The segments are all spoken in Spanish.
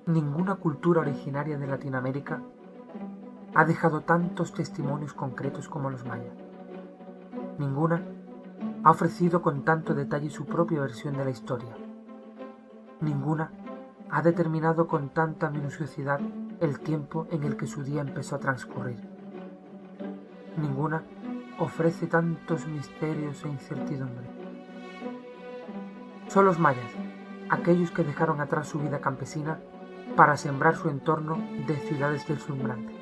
Ninguna cultura originaria de Latinoamérica ha dejado tantos testimonios concretos como los mayas. Ninguna ha ofrecido con tanto detalle su propia versión de la historia. Ninguna ha determinado con tanta minuciosidad el tiempo en el que su día empezó a transcurrir. Ninguna ofrece tantos misterios e incertidumbre. Son los mayas, aquellos que dejaron atrás su vida campesina para sembrar su entorno de ciudades deslumbrantes.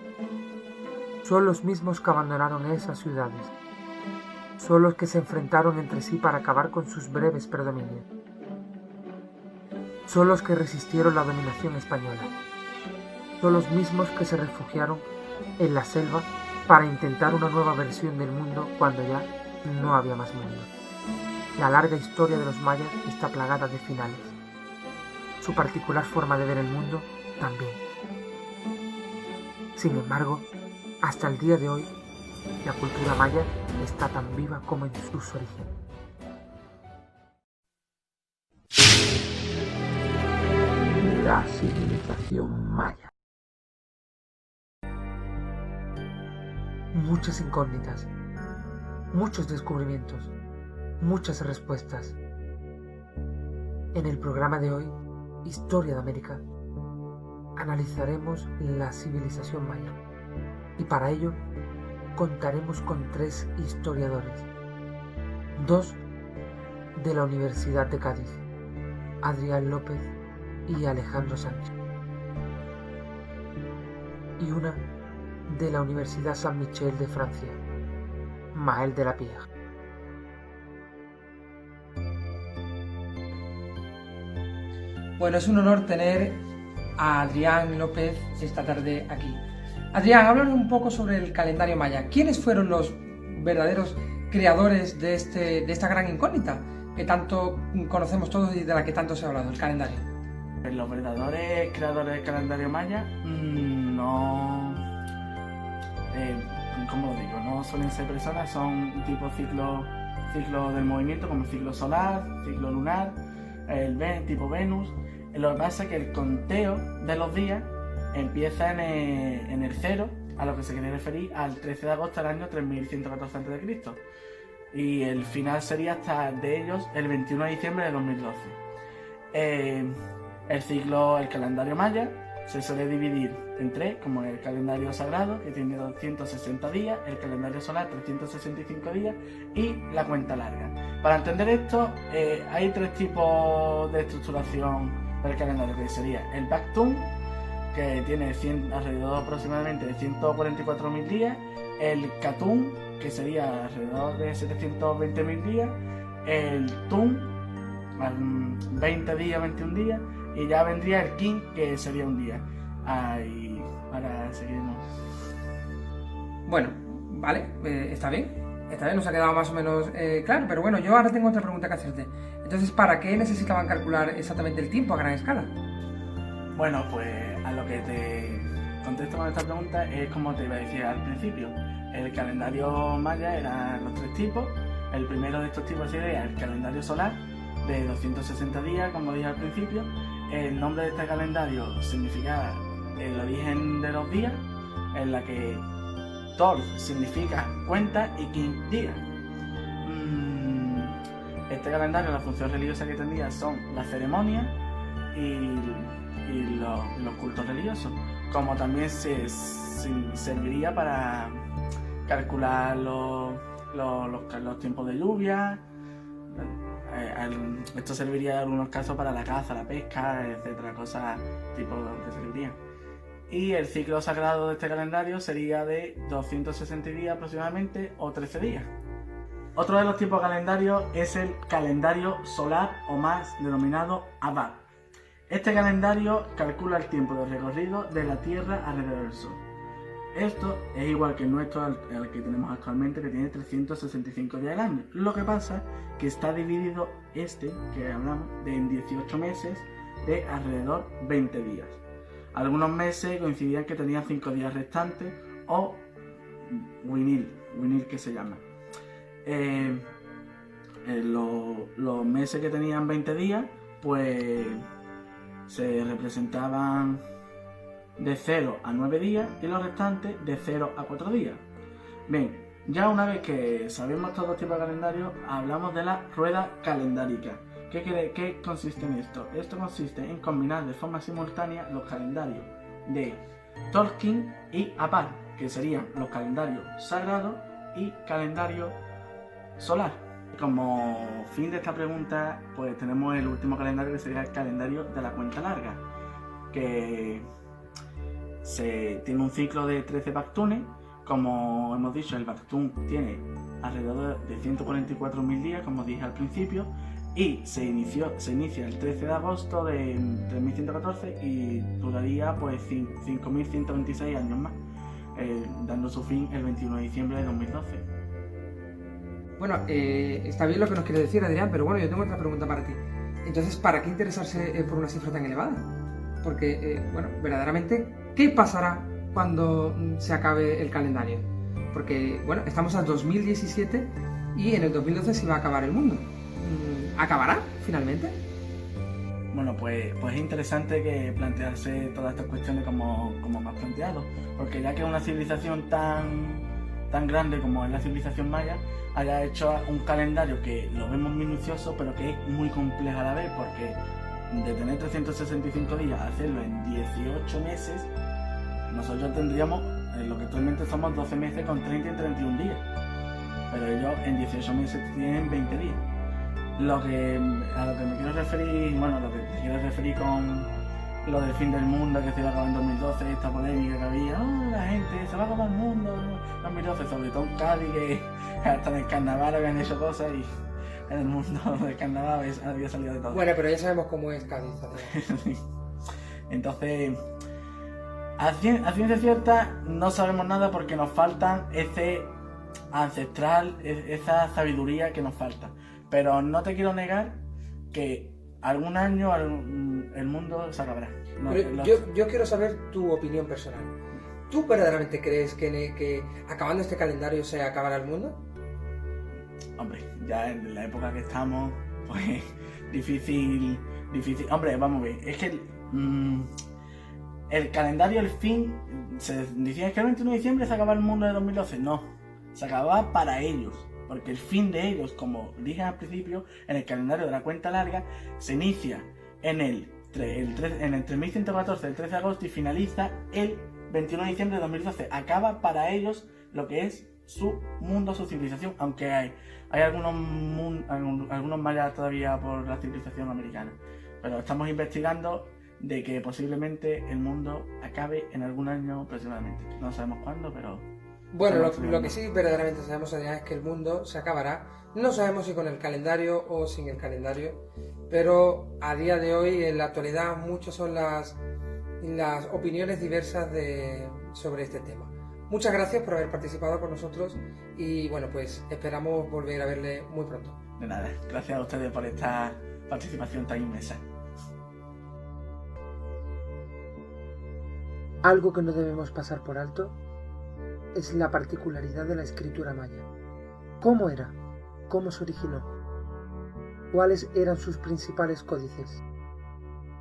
Son los mismos que abandonaron esas ciudades. Son los que se enfrentaron entre sí para acabar con sus breves predominios. Son los que resistieron la dominación española. Son los mismos que se refugiaron en la selva para intentar una nueva versión del mundo cuando ya no había más mundo. La larga historia de los mayas está plagada de finales. Su particular forma de ver el mundo también. Sin embargo, hasta el día de hoy, la cultura maya está tan viva como en sus orígenes. La civilización maya. Muchas incógnitas, muchos descubrimientos, muchas respuestas. En el programa de hoy, Historia de América, analizaremos la civilización maya y para ello contaremos con 3 historiadores, 2 de la Universidad de Cádiz, Adrián López y Alejandro Sánchez, y una de la Universidad Saint Michel de Francia, Maël de la Pierre. Bueno, es un honor tener a Adrián López esta tarde aquí. Adrián, háblanos un poco sobre el calendario maya. ¿Quiénes fueron los verdaderos creadores de esta gran incógnita que tanto conocemos todos y de la que tanto se ha hablado, el calendario? Los verdaderos creadores del calendario maya no... ¿cómo lo digo? No suelen ser personas, son tipo ciclo del movimiento, como ciclo solar, ciclo lunar, tipo Venus. Lo que pasa es que el conteo de los días empieza en el 0, a lo que se quiere referir al 13 de agosto del año 3114 a.C. Y el final sería hasta de ellos el 21 de diciembre de 2012. El calendario maya se suele dividir en 3, como el calendario sagrado, que tiene 260 días, el calendario solar 365 días y la cuenta larga. Para entender esto, hay 3 tipos de estructuración del calendario, que sería el Baktum, que tiene alrededor aproximadamente de 144.000 días, el Katun, que sería alrededor de 720.000 días, el Tun, 20 días, 21 días, y ya vendría el Kin, que sería un día. Ahí, para seguirnos. Bueno, vale, está bien, nos ha quedado más o menos claro, pero bueno, yo ahora tengo otra pregunta que hacerte. Entonces, ¿para qué necesitaban calcular exactamente el tiempo a gran escala? Bueno, pues a lo que te contesto con esta pregunta es como te iba a decir al principio. El calendario maya era los 3 tipos. El primero de estos tipos sería el calendario solar, de 260 días, como dije al principio. El nombre de este calendario significa el origen de los días, en la que Tol significa cuenta y Kin día. Este calendario, la función religiosa que tendría son las ceremonias y los cultos religiosos, como también se serviría para calcular los tiempos de lluvia. Esto serviría en algunos casos para la caza, la pesca, etcétera, cosas tipo que servirían. Y el ciclo sagrado de este calendario sería de 260 días aproximadamente, o 13 días. Otro de los tipos de calendario es el calendario solar, o más denominado Abad. Este calendario calcula el tiempo de recorrido de la Tierra alrededor del Sol. Esto es igual que el nuestro, al que tenemos actualmente, que tiene 365 días al año. Lo que pasa es que está dividido que hablamos, en 18 meses de alrededor 20 días. Algunos meses coincidían que tenían 5 días restantes, o Winil que se llama. Los meses que tenían 20 días, pues se representaban de 0 a 9 días y los restantes de 0 a 4 días. Bien, ya una vez que sabemos todos los tipos de calendario, hablamos de la rueda calendárica. ¿Qué consiste en esto? Esto consiste en combinar de forma simultánea los calendarios de Tolkien y Apar, que serían los calendarios sagrados y calendario solar. Como fin de esta pregunta, pues tenemos el último calendario, que sería el calendario de la cuenta larga, que tiene un ciclo de 13 Bactunes. Como hemos dicho, el Bactún tiene alrededor de 144.000 días, como dije al principio, y se inicia el 13 de agosto de 3114 y duraría pues 5.126 años más, dando su fin el 21 de diciembre de 2012. Bueno, está bien lo que nos quiere decir, Adrián, pero bueno, yo tengo otra pregunta para ti. Entonces, ¿para qué interesarse por una cifra tan elevada? Porque, bueno, verdaderamente, ¿qué pasará cuando se acabe el calendario? Porque, bueno, estamos al 2017 y en el 2012 se va a acabar el mundo. ¿Acabará, finalmente? Bueno, pues es interesante que plantearse todas estas cuestiones como me has planteado, porque ya que una civilización tan grande como es la civilización maya haya hecho un calendario que lo vemos minucioso, pero que es muy complejo a la vez, porque de tener 365 días a hacerlo en 18 meses, nosotros tendríamos lo que actualmente somos 12 meses con 30 y 31 días, pero ellos en 18 meses tienen 20 días. A lo que me quiero referir, bueno, lo que te quiero referir con lo del fin del mundo que se iba a acabar en 2012, esta polémica que había, la gente, se va a acabar el mundo en 2012, sobre todo en Cádiz, que hasta en el carnaval habían hecho cosas y en el mundo del carnaval había salido de todo. Bueno, pero ya sabemos cómo es Cádiz. Sí. Entonces, a ciencia cierta no sabemos nada porque nos faltan ese ancestral, esa sabiduría que nos falta. Pero no te quiero negar que algún año el mundo se acabará. No, yo quiero saber tu opinión personal. ¿Tú verdaderamente crees que acabando este calendario se acabará el mundo? Hombre, ya en la época que estamos, pues difícil. Hombre, vamos a ver, es que el calendario, el fin, se decía que el 21 de diciembre se acaba el mundo de 2012. No, se acababa para ellos. Porque el fin de ellos, como dije al principio, en el calendario de la cuenta larga, se inicia en el 3114, el 13 de agosto, y finaliza el 21 de diciembre de 2012. Acaba para ellos lo que es su mundo, su civilización, aunque hay algunos mayas todavía por la civilización americana. Pero estamos investigando de que posiblemente el mundo acabe en algún año aproximadamente. No sabemos cuándo, pero... Bueno, lo que sí verdaderamente sabemos, Adrián, es que el mundo se acabará. No sabemos si con el calendario o sin el calendario, pero a día de hoy, en la actualidad, muchas son las opiniones diversas sobre este tema. Muchas gracias por haber participado con nosotros y bueno, pues esperamos volver a verle muy pronto. De nada, gracias a ustedes por esta participación tan inmensa. Algo que no debemos pasar por alto es la particularidad de la escritura maya. ¿Cómo era? ¿Cómo se originó? ¿Cuáles eran sus principales códices?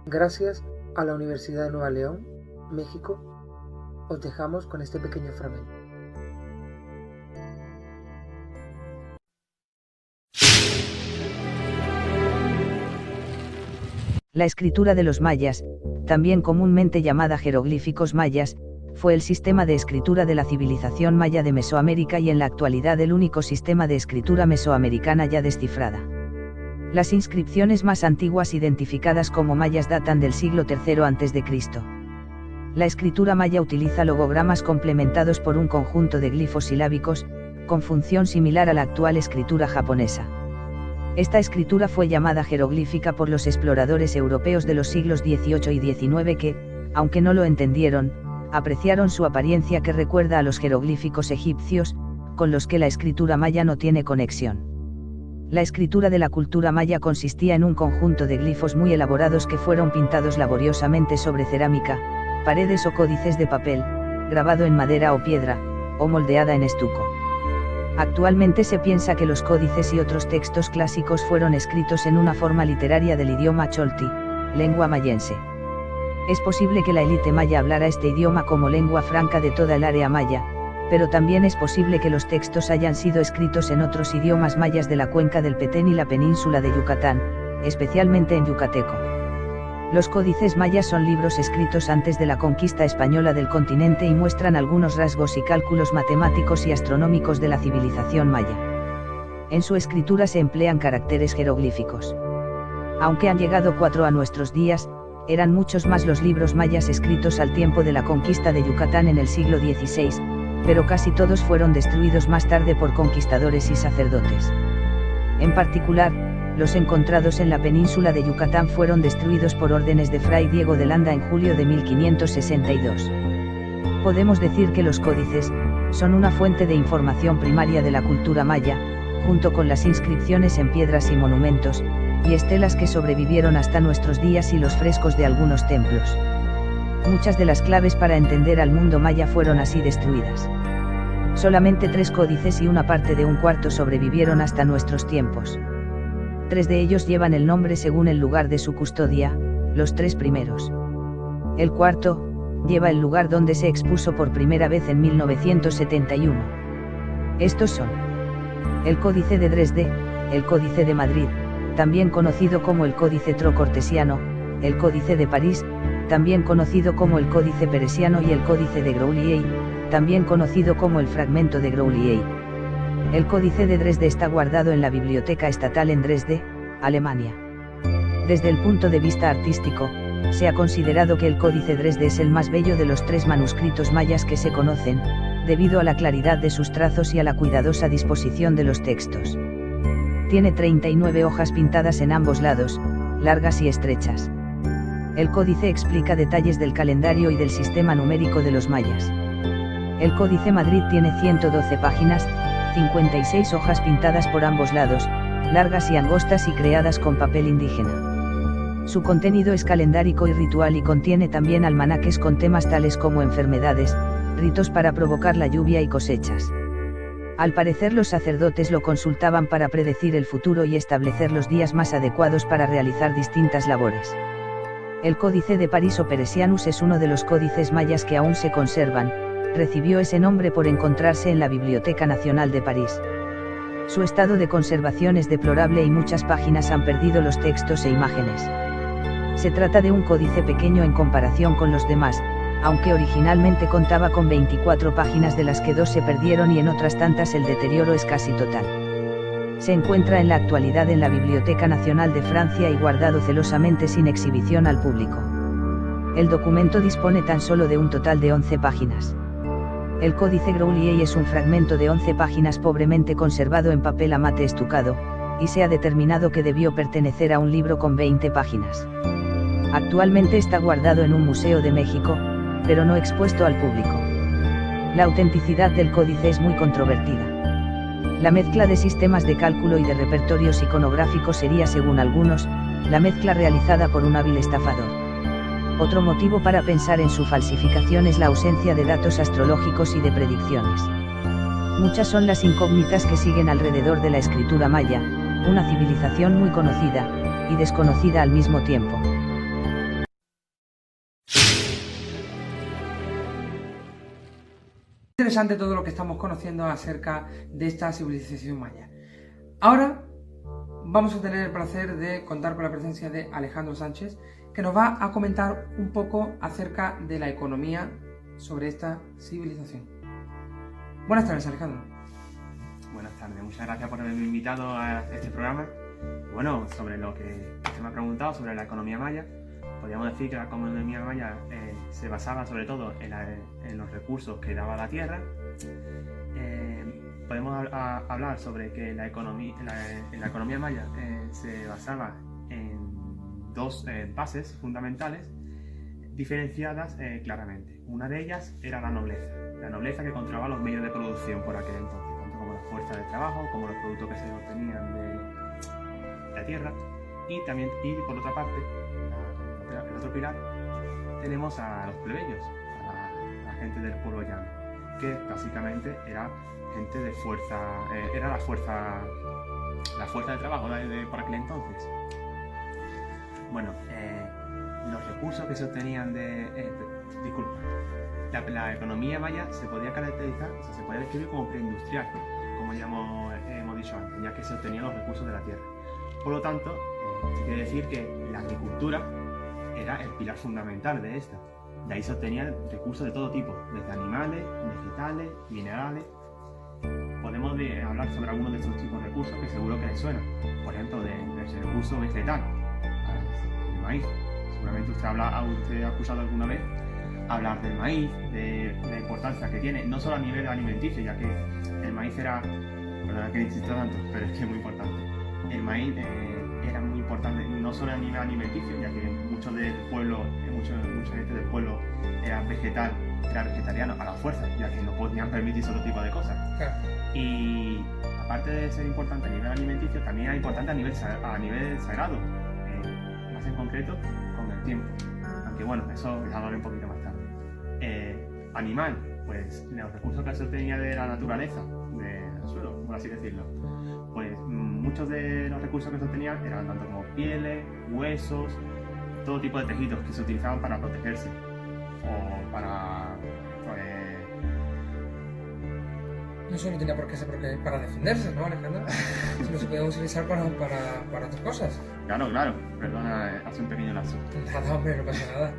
Gracias a la Universidad de Nueva León, México, os dejamos con este pequeño fragmento. La escritura de los mayas, también comúnmente llamada jeroglíficos mayas, fue el sistema de escritura de la civilización maya de Mesoamérica y en la actualidad el único sistema de escritura mesoamericana ya descifrada. Las inscripciones más antiguas identificadas como mayas datan del siglo III a.C. La escritura maya utiliza logogramas complementados por un conjunto de glifos silábicos, con función similar a la actual escritura japonesa. Esta escritura fue llamada jeroglífica por los exploradores europeos de los siglos XVIII y XIX que, aunque no lo entendieron, apreciaron su apariencia que recuerda a los jeroglíficos egipcios, con los que la escritura maya no tiene conexión. La escritura de la cultura maya consistía en un conjunto de glifos muy elaborados que fueron pintados laboriosamente sobre cerámica, paredes o códices de papel, grabado en madera o piedra, o moldeada en estuco. Actualmente se piensa que los códices y otros textos clásicos fueron escritos en una forma literaria del idioma cholti, lengua mayense. Es posible que la élite maya hablara este idioma como lengua franca de toda el área maya, pero también es posible que los textos hayan sido escritos en otros idiomas mayas de la cuenca del Petén y la península de Yucatán, especialmente en yucateco. Los códices mayas son libros escritos antes de la conquista española del continente y muestran algunos rasgos y cálculos matemáticos y astronómicos de la civilización maya. En su escritura se emplean caracteres jeroglíficos. Aunque han llegado 4 a nuestros días, eran muchos más los libros mayas escritos al tiempo de la conquista de Yucatán en el siglo XVI, pero casi todos fueron destruidos más tarde por conquistadores y sacerdotes. En particular, los encontrados en la península de Yucatán fueron destruidos por órdenes de Fray Diego de Landa en julio de 1562. Podemos decir que los códices son una fuente de información primaria de la cultura maya, junto con las inscripciones en piedras y monumentos, y estelas que sobrevivieron hasta nuestros días y los frescos de algunos templos. Muchas de las claves para entender al mundo maya fueron así destruidas. Solamente 3 códices y una parte de un cuarto sobrevivieron hasta nuestros tiempos. 3 de ellos llevan el nombre según el lugar de su custodia, los 3 primeros. El cuarto lleva el lugar donde se expuso por primera vez en 1971. Estos son el Códice de Dresde, el Códice de Madrid, también conocido como el Códice Trocortesiano, el Códice de París, también conocido como el Códice Peresiano, y el Códice de Grolier, también conocido como el Fragmento de Grolier. El Códice de Dresde está guardado en la Biblioteca Estatal en Dresde, Alemania. Desde el punto de vista artístico, se ha considerado que el Códice Dresde es el más bello de los 3 manuscritos mayas que se conocen, debido a la claridad de sus trazos y a la cuidadosa disposición de los textos. Tiene 39 hojas pintadas en ambos lados, largas y estrechas. El códice explica detalles del calendario y del sistema numérico de los mayas. El Códice Madrid tiene 112 páginas, 56 hojas pintadas por ambos lados, largas y angostas y creadas con papel indígena. Su contenido es calendárico y ritual y contiene también almanaques con temas tales como enfermedades, ritos para provocar la lluvia y cosechas. Al parecer los sacerdotes lo consultaban para predecir el futuro y establecer los días más adecuados para realizar distintas labores. El Códice de París o Peresianus es uno de los códices mayas que aún se conservan, recibió ese nombre por encontrarse en la Biblioteca Nacional de París. Su estado de conservación es deplorable y muchas páginas han perdido los textos e imágenes. Se trata de un códice pequeño en comparación con los demás, aunque originalmente contaba con 24 páginas de las que 2 se perdieron y en otras tantas el deterioro es casi total. Se encuentra en la actualidad en la Biblioteca Nacional de Francia y guardado celosamente sin exhibición al público. El documento dispone tan solo de un total de 11 páginas. El Códice Grolier es un fragmento de 11 páginas pobremente conservado en papel amate estucado, y se ha determinado que debió pertenecer a un libro con 20 páginas. Actualmente está guardado en un museo de México, pero no expuesto al público. La autenticidad del códice es muy controvertida. La mezcla de sistemas de cálculo y de repertorios iconográficos sería, según algunos, la mezcla realizada por un hábil estafador. Otro motivo para pensar en su falsificación es la ausencia de datos astrológicos y de predicciones. Muchas son las incógnitas que siguen alrededor de la escritura maya, una civilización muy conocida, y desconocida al mismo tiempo. Interesante todo lo que estamos conociendo acerca de esta civilización maya. Ahora vamos a tener el placer de contar con la presencia de Alejandro Sánchez, que nos va a comentar un poco acerca de la economía sobre esta civilización. Buenas tardes, Alejandro. Buenas tardes, muchas gracias por haberme invitado a este programa. Bueno, sobre lo que usted me ha preguntado sobre la economía maya, podríamos decir que la economía maya se basaba sobre todo en los recursos que daba la tierra. Podemos hablar sobre que la economía maya se basaba en 2 bases fundamentales diferenciadas claramente. Una de ellas era la nobleza que controlaba los medios de producción por aquel entonces, tanto como la fuerza de trabajo como los productos que se obtenían de la tierra. Y por otra parte, el otro pilar, tenemos a los plebeyos, a la gente del pueblo llano, que básicamente era gente de fuerza, era la fuerza de trabajo por aquel entonces. Bueno, los recursos que se obtenían disculpa, la economía maya se podía caracterizar, o sea, se podía describir como preindustrial, como ya hemos dicho antes, ya que se obtenían los recursos de la tierra. Por lo tanto, se quiere decir que la agricultura era el pilar fundamental de esta. De ahí se obtenían recursos de todo tipo, desde animales, vegetales, minerales. Podemos hablar sobre algunos de estos tipos de recursos que seguro que les suenan. Por ejemplo, del recurso vegetal, el maíz. Seguramente usted ha escuchado alguna vez hablar del maíz, de la importancia que tiene, no solo a nivel alimenticio, ya que el maíz era, perdona que insista tanto, pero es que es muy importante. El maíz era muy importante, no solo a nivel alimenticio, ya que mucha gente del pueblo era vegetariano a la fuerza, ya que no podían permitirse otro tipo de cosas. Claro. Y aparte de ser importante a nivel alimenticio, también era importante a nivel sagrado, más en concreto con el tiempo. Aunque bueno, eso les hablaré un poquito más tarde. Animal, pues los recursos que se obtenía de la naturaleza, del suelo, por así decirlo. Pues muchos de los recursos que se obtenían eran tanto como pieles, huesos, todo tipo de tejidos que se utilizaban para protegerse o para No solo tenía por qué ser para defenderse, ¿no, Alejandro? Sino se podía utilizar para otras cosas. Claro, perdona, hace un pequeño lapso. Nada, hombre, no pasa nada.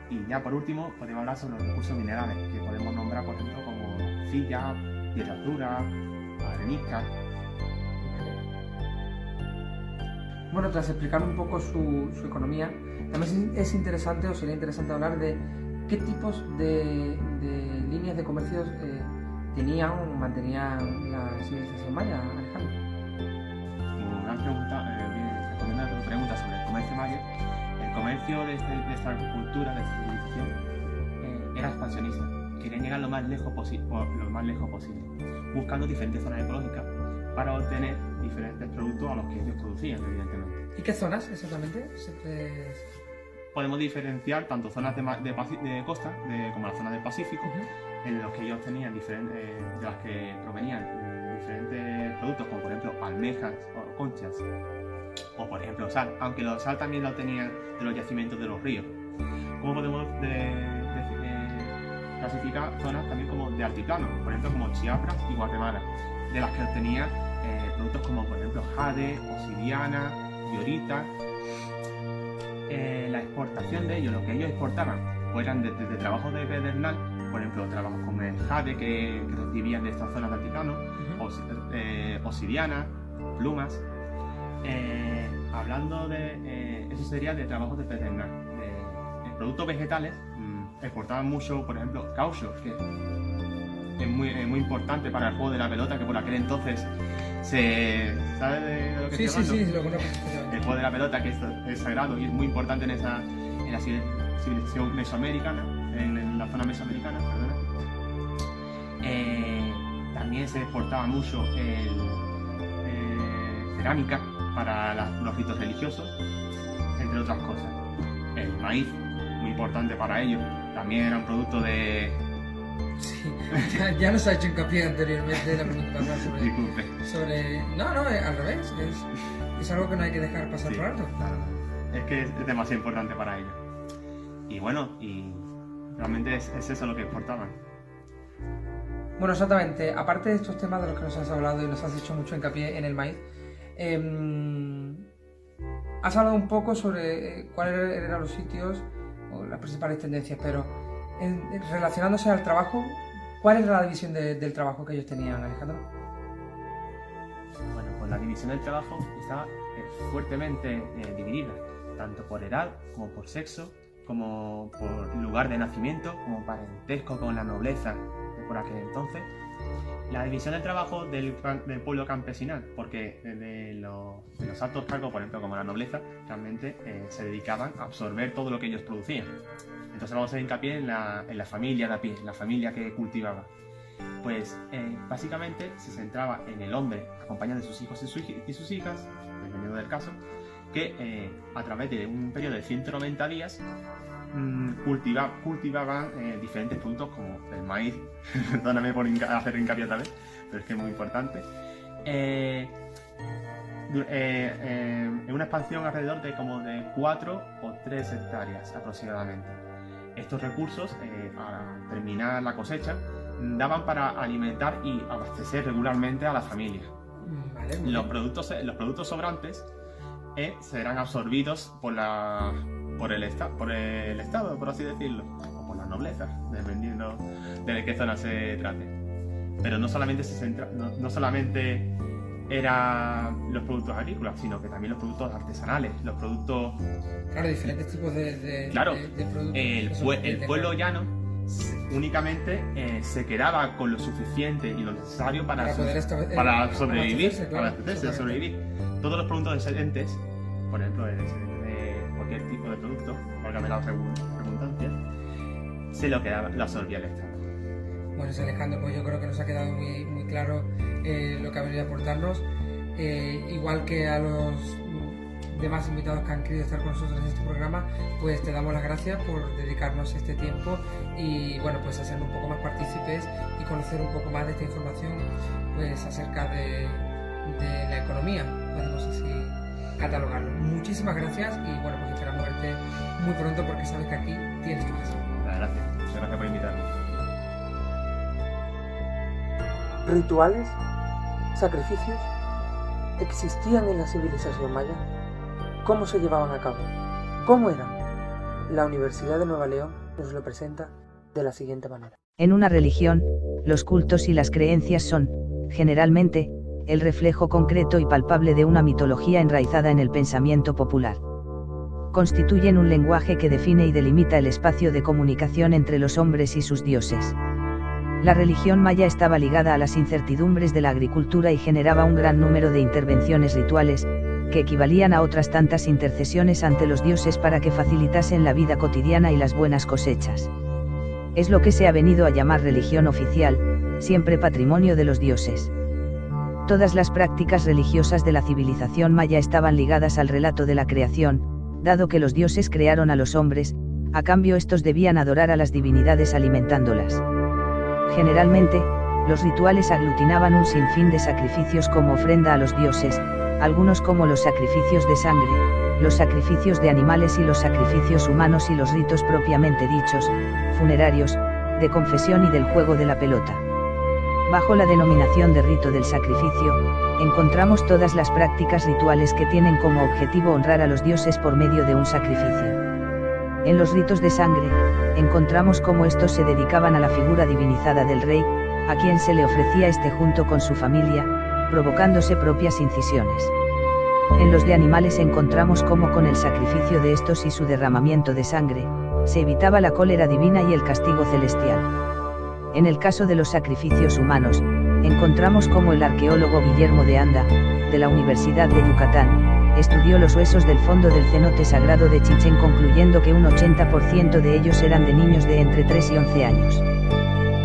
Y ya por último podemos hablar sobre los recursos minerales, que podemos nombrar por ejemplo como arcilla, piedra dura, arenisca. Bueno, tras explicar un poco su economía, también es interesante o sería interesante hablar de qué tipos de líneas de comercio tenían o mantenían la civilización maya, Alejandro. Una respondiendo a tu pregunta sobre el comercio maya, el comercio de esta cultura, de esta civilización, era expansionista. Querían llegar lo más lejos posible, buscando diferentes zonas ecológicas para obtener diferentes productos a los que ellos producían, evidentemente. ¿Y qué zonas exactamente? Podemos diferenciar tanto zonas de costa como las zonas del Pacífico, en los que ellos tenían de las que provenían diferentes productos, como por ejemplo almejas o conchas, o por ejemplo sal, aunque la sal también la obtenían de los yacimientos de los ríos. ¿Cómo podemos clasificar zonas también como de altiplano, por ejemplo como Chiapas y Guatemala, de las que obtenían productos como por ejemplo jade, obsidiana, diorita. La exportación de ellos, lo que ellos exportaban, pues eran desde trabajos de pedernal, por ejemplo trabajos con el jade que recibían de estas zonas de altiplano, obsidiana, plumas. Hablando de eso sería de trabajos de pedernal. De productos vegetales exportaban mucho, por ejemplo, caucho, que es muy importante para el juego de la pelota, que por aquel entonces ¿sabe de lo que estoy hablando? Sí, lo conozco. El juego de la pelota, que es sagrado y es muy importante en la civilización mesoamericana, en la zona mesoamericana, perdona. También se exportaba mucho cerámica para los ritos religiosos, entre otras cosas. El maíz, muy importante para ellos, también era un producto de... Sí, ya nos ha hecho hincapié anteriormente la pregunta pasada sobre... No, al revés, es algo que no hay que dejar pasar por alto. Claro. Es que es demasiado importante para ellos. Y bueno, realmente es eso lo que exportaban. Bueno, exactamente, aparte de estos temas de los que nos has hablado y nos has hecho mucho hincapié en el maíz, has hablado un poco sobre cuáles eran los sitios o las principales tendencias, pero relacionándose al trabajo, ¿cuál era la división del trabajo que ellos tenían, Alejandro? Bueno, pues la división del trabajo estaba fuertemente dividida, tanto por edad, como por sexo, como por lugar de nacimiento, como parentesco con la nobleza de por aquel entonces. La división del trabajo del pueblo campesinal, porque de los altos cargos, por ejemplo, como la nobleza, realmente se dedicaban a absorber todo lo que ellos producían. Entonces vamos a hacer hincapié en la familia de a pie, la familia que cultivaba. Pues básicamente se centraba en el hombre acompañado de sus hijos y sus hijas, dependiendo del caso, que a través de un periodo de 190 días cultivaban diferentes productos como el maíz, perdóname por hacer hincapié otra vez, pero es que es muy importante, en una expansión alrededor de como de 4 o 3 hectáreas aproximadamente. Estos recursos, al terminar la cosecha, daban para alimentar y abastecer regularmente a la familia. Vale, muy Los bien. productos sobrantes serán absorbidos por el Estado, por así decirlo, o por la nobleza, dependiendo de qué zona se trate. Pero no solamente no solamente eran los productos agrícolas, sino que también los productos artesanales, los productos... Claro, diferentes tipos Claro, de productos. el pueblo llano únicamente se quedaba con lo suficiente y lo necesario para sobrevivir, sobrevivir. Todos los productos excedentes, por ejemplo, el excedente de cualquier tipo de producto, válgame la redundancia, lo absorbía el Estado. Bueno, Alejandro, pues yo creo que nos ha quedado muy, muy claro lo que ha venido a aportarnos. Igual que a los demás invitados que han querido estar con nosotros en este programa, pues te damos las gracias por dedicarnos este tiempo y bueno, pues hacernos un poco más partícipes y conocer un poco más de esta información pues acerca de la economía, podemos así catalogarlo. Muchísimas gracias y bueno, pues esperamos verte muy pronto porque sabes que aquí tienes tu casa. Gracias por invitarme. ¿Rituales? ¿Sacrificios? ¿Existían en la civilización maya? ¿Cómo se llevaban a cabo? ¿Cómo eran? La Universidad de Nueva León nos lo presenta de la siguiente manera. En una religión, los cultos y las creencias son, generalmente, el reflejo concreto y palpable de una mitología enraizada en el pensamiento popular. Constituyen un lenguaje que define y delimita el espacio de comunicación entre los hombres y sus dioses. La religión maya estaba ligada a las incertidumbres de la agricultura y generaba un gran número de intervenciones rituales, que equivalían a otras tantas intercesiones ante los dioses para que facilitasen la vida cotidiana y las buenas cosechas. Es lo que se ha venido a llamar religión oficial, siempre patrimonio de los dioses. Todas las prácticas religiosas de la civilización maya estaban ligadas al relato de la creación, dado que los dioses crearon a los hombres, a cambio estos debían adorar a las divinidades alimentándolas. Generalmente, los rituales aglutinaban un sinfín de sacrificios como ofrenda a los dioses, algunos como los sacrificios de sangre, los sacrificios de animales y los sacrificios humanos y los ritos propiamente dichos, funerarios, de confesión y del juego de la pelota. Bajo la denominación de rito del sacrificio, encontramos todas las prácticas rituales que tienen como objetivo honrar a los dioses por medio de un sacrificio. En los ritos de sangre, encontramos cómo estos se dedicaban a la figura divinizada del rey, a quien se le ofrecía este junto con su familia, provocándose propias incisiones. En los de animales encontramos cómo con el sacrificio de estos y su derramamiento de sangre, se evitaba la cólera divina y el castigo celestial. En el caso de los sacrificios humanos, encontramos cómo el arqueólogo Guillermo de Anda, de la Universidad de Yucatán, estudió los huesos del fondo del cenote sagrado de Chichén concluyendo que un 80% de ellos eran de niños de entre 3 y 11 años.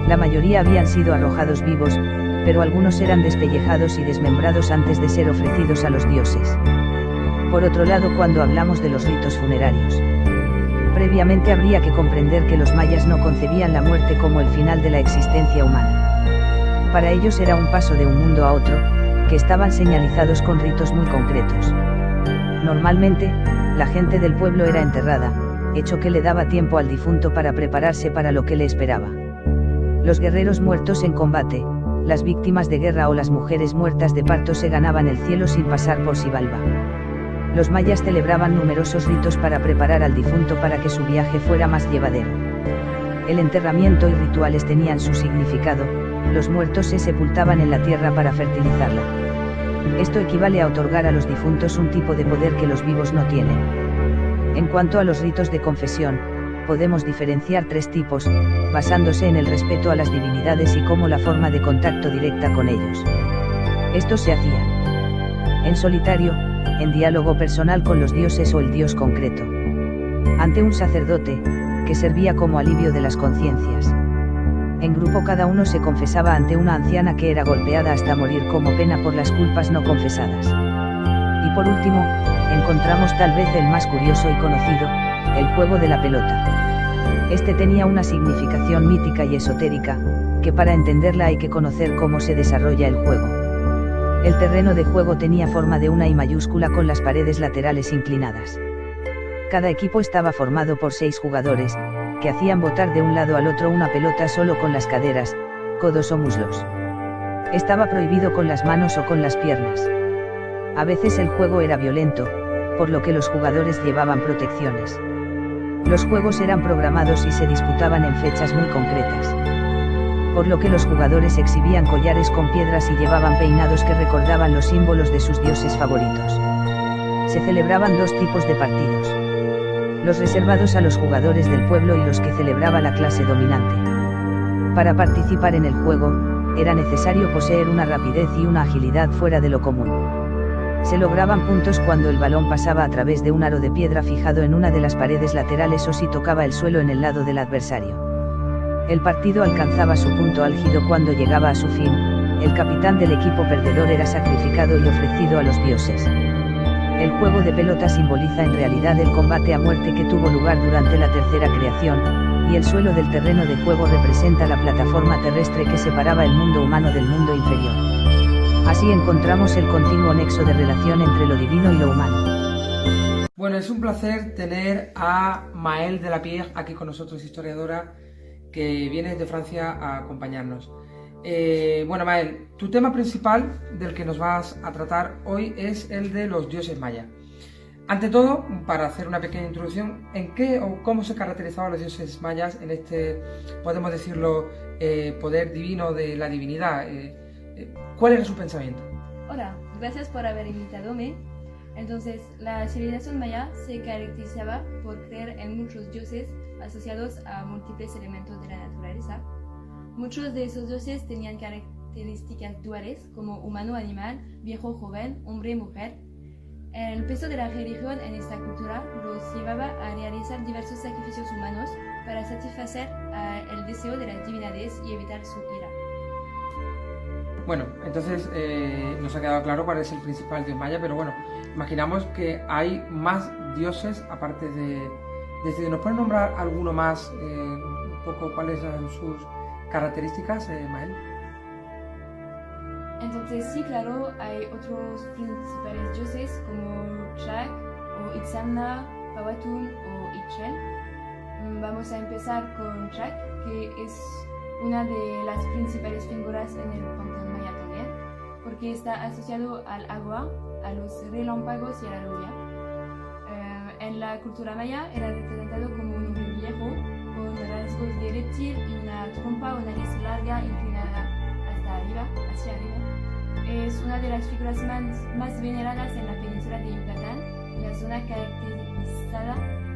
La mayoría habían sido arrojados vivos, pero algunos eran despellejados y desmembrados antes de ser ofrecidos a los dioses. Por otro lado, cuando hablamos de los ritos funerarios, previamente habría que comprender que los mayas no concebían la muerte como el final de la existencia humana. Para ellos era un paso de un mundo a otro, que estaban señalizados con ritos muy concretos. Normalmente, la gente del pueblo era enterrada, hecho que le daba tiempo al difunto para prepararse para lo que le esperaba. Los guerreros muertos en combate, las víctimas de guerra o las mujeres muertas de parto se ganaban el cielo sin pasar por Xibalba. Los mayas celebraban numerosos ritos para preparar al difunto para que su viaje fuera más llevadero. El enterramiento y rituales tenían su significado, los muertos se sepultaban en la tierra para fertilizarla. Esto equivale a otorgar a los difuntos un tipo de poder que los vivos no tienen. En cuanto a los ritos de confesión, podemos diferenciar 3 tipos, basándose en el respeto a las divinidades y como la forma de contacto directa con ellos. Estos se hacían en solitario, en diálogo personal con los dioses o el dios concreto, ante un sacerdote, que servía como alivio de las conciencias. En grupo cada uno se confesaba ante una anciana que era golpeada hasta morir como pena por las culpas no confesadas. Y por último, encontramos tal vez el más curioso y conocido, el juego de la pelota. Este tenía una significación mítica y esotérica, que para entenderla hay que conocer cómo se desarrolla el juego. El terreno de juego tenía forma de una I mayúscula con las paredes laterales inclinadas. Cada equipo estaba formado por 6 jugadores, que hacían botar de un lado al otro una pelota solo con las caderas, codos o muslos. Estaba prohibido con las manos o con las piernas. A veces el juego era violento, por lo que los jugadores llevaban protecciones. Los juegos eran programados y se disputaban en fechas muy concretas. Por lo que los jugadores exhibían collares con piedras y llevaban peinados que recordaban los símbolos de sus dioses favoritos. Se celebraban 2 tipos de partidos: los reservados a los jugadores del pueblo y los que celebraba la clase dominante. Para participar en el juego, era necesario poseer una rapidez y una agilidad fuera de lo común. Se lograban puntos cuando el balón pasaba a través de un aro de piedra fijado en una de las paredes laterales o si tocaba el suelo en el lado del adversario. El partido alcanzaba su punto álgido cuando llegaba a su fin, el capitán del equipo perdedor era sacrificado y ofrecido a los dioses. El juego de pelota simboliza en realidad el combate a muerte que tuvo lugar durante la tercera creación, y el suelo del terreno de juego representa la plataforma terrestre que separaba el mundo humano del mundo inferior. Así encontramos el continuo nexo de relación entre lo divino y lo humano. Bueno, es un placer tener a Maëlle Delapierre aquí con nosotros, historiadora que viene desde Francia a acompañarnos. Bueno, Maëlle, tu tema principal del que nos vas a tratar hoy es el de los dioses mayas. Ante todo, para hacer una pequeña introducción, ¿en qué o cómo se caracterizaban los dioses mayas en este, podemos decirlo, poder divino de la divinidad? ¿Cuál era su pensamiento? Hola, gracias por haber invitadome. Entonces, la civilización maya se caracterizaba por creer en muchos dioses asociados a múltiples elementos de la naturaleza. Muchos de esos dioses tenían características duales como humano-animal, viejo-joven, hombre-mujer. El peso de la religión en esta cultura los llevaba a realizar diversos sacrificios humanos para satisfacer el deseo de las divinidades y evitar su ira. Bueno, entonces nos ha quedado claro cuál es el principal dios maya, pero bueno, imaginamos que hay más dioses aparte de este. ¿Nos pueden nombrar alguno más, un poco cuáles son sus características, Maëlle? Entonces sí, claro, hay otros principales dioses como Chak o Itzamna, Powhatan o Ixchel. Vamos a empezar con Chak, que es una de las principales figuras en el panteón maya también, porque está asociado al agua, a los relámpagos y a la lluvia. En la cultura maya era representado como un hombre viejo, con rasgos de reptil y una trompa o nariz larga inclinada hacia arriba. Es una de las figuras más veneradas en la península de Yucatán, una zona caracterizada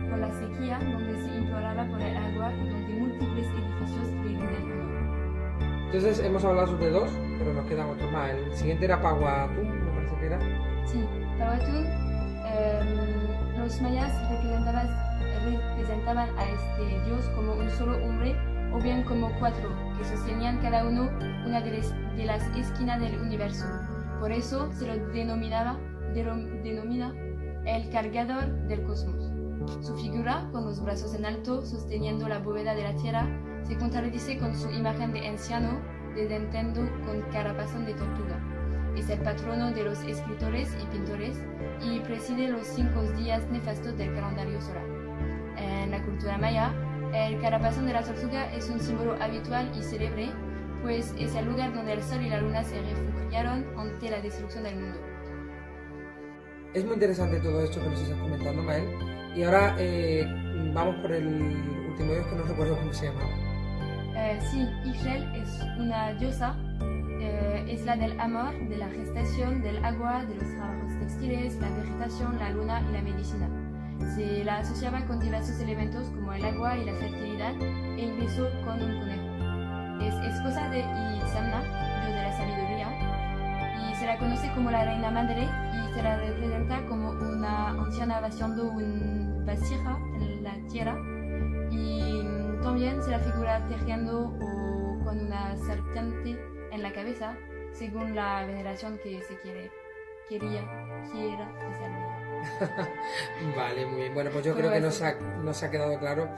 por la sequía, donde se imploraba por el agua y donde múltiples edificios le rinden honor. Entonces hemos hablado de 2, pero nos quedan otros más. El siguiente era Powhatan, me parece que era. Sí, Powhatan. Los mayas representaban a este dios como un solo hombre o bien como 4, que sostenían cada uno una de las esquinas del universo. Por eso se lo denomina el cargador del cosmos. Su figura, con los brazos en alto sosteniendo la bóveda de la tierra, se contradice con su imagen de anciano desdentando con caparazón de tortuga. Es el patrono de los escritores y pintores y preside los 5 días nefastos del calendario solar. En la cultura maya, el caparazón de la tortuga es un símbolo habitual y célebre, pues es el lugar donde el sol y la luna se refugiaron ante la destrucción del mundo. Es muy interesante todo esto que nos estás comentando, Maëlle. Y ahora vamos por el último dios que no recuerdo cómo se llama. Sí, Ixchel es una diosa. Es la del amor, de la gestación, del agua, de los trabajos textiles, la vegetación, la luna y la medicina. Se la asociaba con diversos elementos como el agua y la fertilidad e incluso con un conejo. Es esposa de Itzamna, dios de la sabiduría, y se la conoce como la reina madre y se la representa como una anciana vaciando una vasija en la tierra, y también se la figura tejiendo o con una serpiente en la cabeza, según la veneración que se quiera hacerle. Vale, muy bien. Bueno, pues yo creo que nos ha quedado claro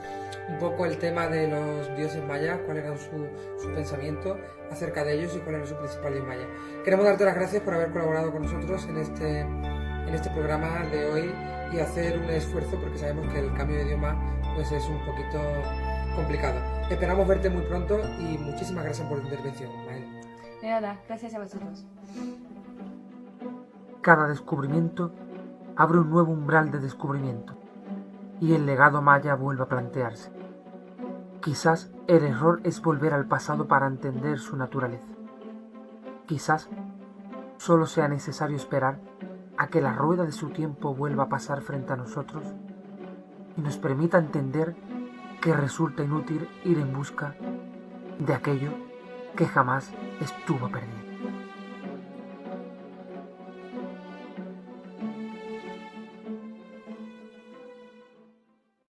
un poco el tema de los dioses mayas, cuál era su pensamiento acerca de ellos y cuál era su principal dios maya. Queremos darte las gracias por haber colaborado con nosotros en este programa de hoy y hacer un esfuerzo, porque sabemos que el cambio de idioma pues es un poquito complicado. Esperamos verte muy pronto y muchísimas gracias por tu intervención, Mael. De nada, gracias a vosotros. Cada descubrimiento abre un nuevo umbral de descubrimiento y el legado maya vuelve a plantearse. Quizás el error es volver al pasado para entender su naturaleza. Quizás solo sea necesario esperar a que la rueda de su tiempo vuelva a pasar frente a nosotros y nos permita entender que resulta inútil ir en busca de aquello que jamás estuvo perdido.